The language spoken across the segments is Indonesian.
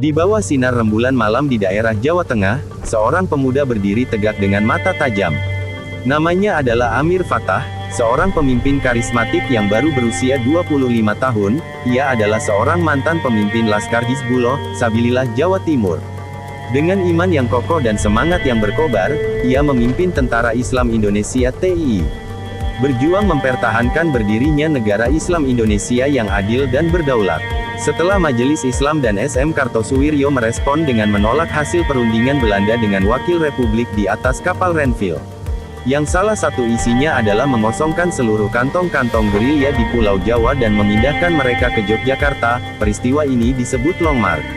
Di bawah sinar rembulan malam di daerah Jawa Tengah, seorang pemuda berdiri tegak dengan mata tajam. Namanya adalah Amir Fattah, seorang pemimpin karismatik yang baru berusia 25 tahun. Ia adalah seorang mantan pemimpin Laskar Hizbullah Sabilillah Jawa Timur. Dengan iman yang kokoh dan semangat yang berkobar, ia memimpin Tentara Islam Indonesia (TII). Berjuang mempertahankan berdirinya negara Islam Indonesia yang adil dan berdaulat. Setelah Majelis Islam dan SM Kartosuwiryo merespon dengan menolak hasil perundingan Belanda dengan wakil Republik di atas kapal Renville, yang salah satu isinya adalah mengosongkan seluruh kantong-kantong gerilya di Pulau Jawa dan memindahkan mereka ke Yogyakarta, peristiwa ini disebut Long March.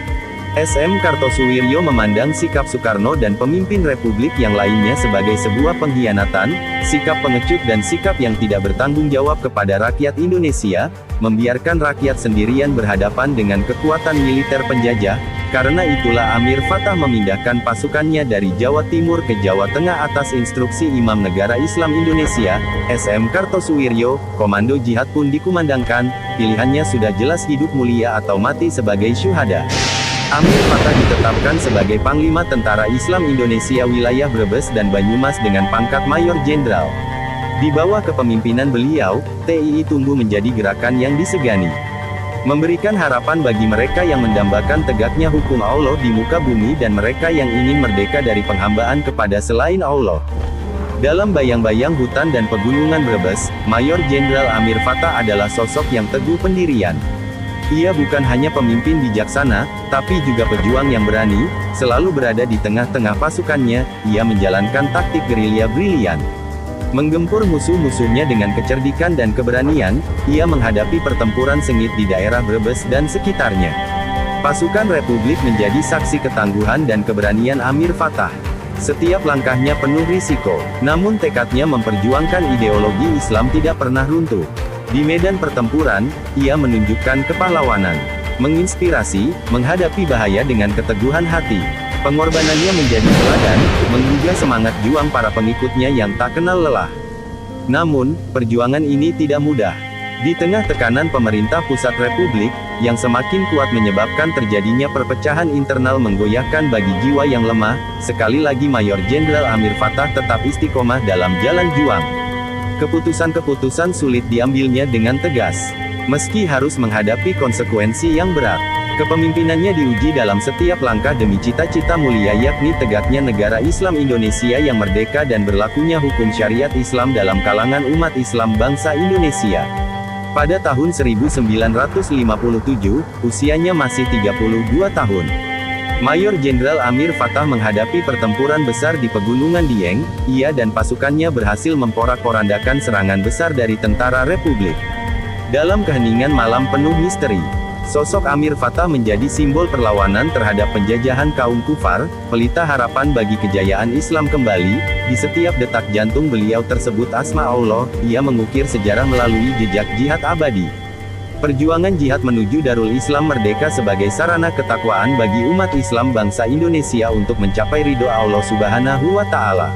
SM Kartosuwiryo memandang sikap Soekarno dan pemimpin Republik yang lainnya sebagai sebuah pengkhianatan, sikap pengecut dan sikap yang tidak bertanggung jawab kepada rakyat Indonesia, membiarkan rakyat sendirian berhadapan dengan kekuatan militer penjajah. Karena itulah Amir Fattah memindahkan pasukannya dari Jawa Timur ke Jawa Tengah atas instruksi Imam Negara Islam Indonesia, SM Kartosuwiryo. Komando jihad pun dikumandangkan, pilihannya sudah jelas, hidup mulia atau mati sebagai syuhada. Amir Fattah ditetapkan sebagai Panglima Tentara Islam Indonesia wilayah Brebes dan Banyumas dengan pangkat Mayor Jenderal. Di bawah kepemimpinan beliau, TII tumbuh menjadi gerakan yang disegani, memberikan harapan bagi mereka yang mendambakan tegaknya hukum Allah di muka bumi dan mereka yang ingin merdeka dari penghambaan kepada selain Allah. Dalam bayang-bayang hutan dan pegunungan Brebes, Mayor Jenderal Amir Fattah adalah sosok yang teguh pendirian. Ia bukan hanya pemimpin bijaksana, tapi juga pejuang yang berani, selalu berada di tengah-tengah pasukannya. Ia menjalankan taktik gerilya brilian, menggempur musuh-musuhnya dengan kecerdikan dan keberanian. Ia menghadapi pertempuran sengit di daerah Brebes dan sekitarnya. Pasukan Republik menjadi saksi ketangguhan dan keberanian Amir Fattah. Setiap langkahnya penuh risiko, namun tekadnya memperjuangkan ideologi Islam tidak pernah runtuh. Di medan pertempuran, ia menunjukkan kepahlawanan, menginspirasi, menghadapi bahaya dengan keteguhan hati. Pengorbanannya menjadi teladan, menggugah semangat juang para pengikutnya yang tak kenal lelah. Namun, perjuangan ini tidak mudah. Di tengah tekanan pemerintah pusat Republik, yang semakin kuat menyebabkan terjadinya perpecahan internal menggoyahkan bagi jiwa yang lemah, sekali lagi Mayor Jenderal Amir Fattah tetap istiqomah dalam jalan juang. Keputusan-keputusan sulit diambilnya dengan tegas, meski harus menghadapi konsekuensi yang berat. Kepemimpinannya diuji dalam setiap langkah demi cita-cita mulia, yakni tegaknya negara Islam Indonesia yang merdeka dan berlakunya hukum syariat Islam dalam kalangan umat Islam bangsa Indonesia. Pada tahun 1957, usianya masih 32 tahun. Mayor Jenderal Amir Fattah menghadapi pertempuran besar di Pegunungan Dieng. Ia dan pasukannya berhasil memporak-porandakan serangan besar dari tentara Republik. Dalam keheningan malam penuh misteri, sosok Amir Fattah menjadi simbol perlawanan terhadap penjajahan kaum kufar, pelita harapan bagi kejayaan Islam kembali. Di setiap detak jantung beliau tersebut asma Allah. Ia mengukir sejarah melalui jejak jihad abadi. Perjuangan jihad menuju Darul Islam merdeka sebagai sarana ketakwaan bagi umat Islam bangsa Indonesia untuk mencapai ridho Allah Subhanahu wa Ta'ala.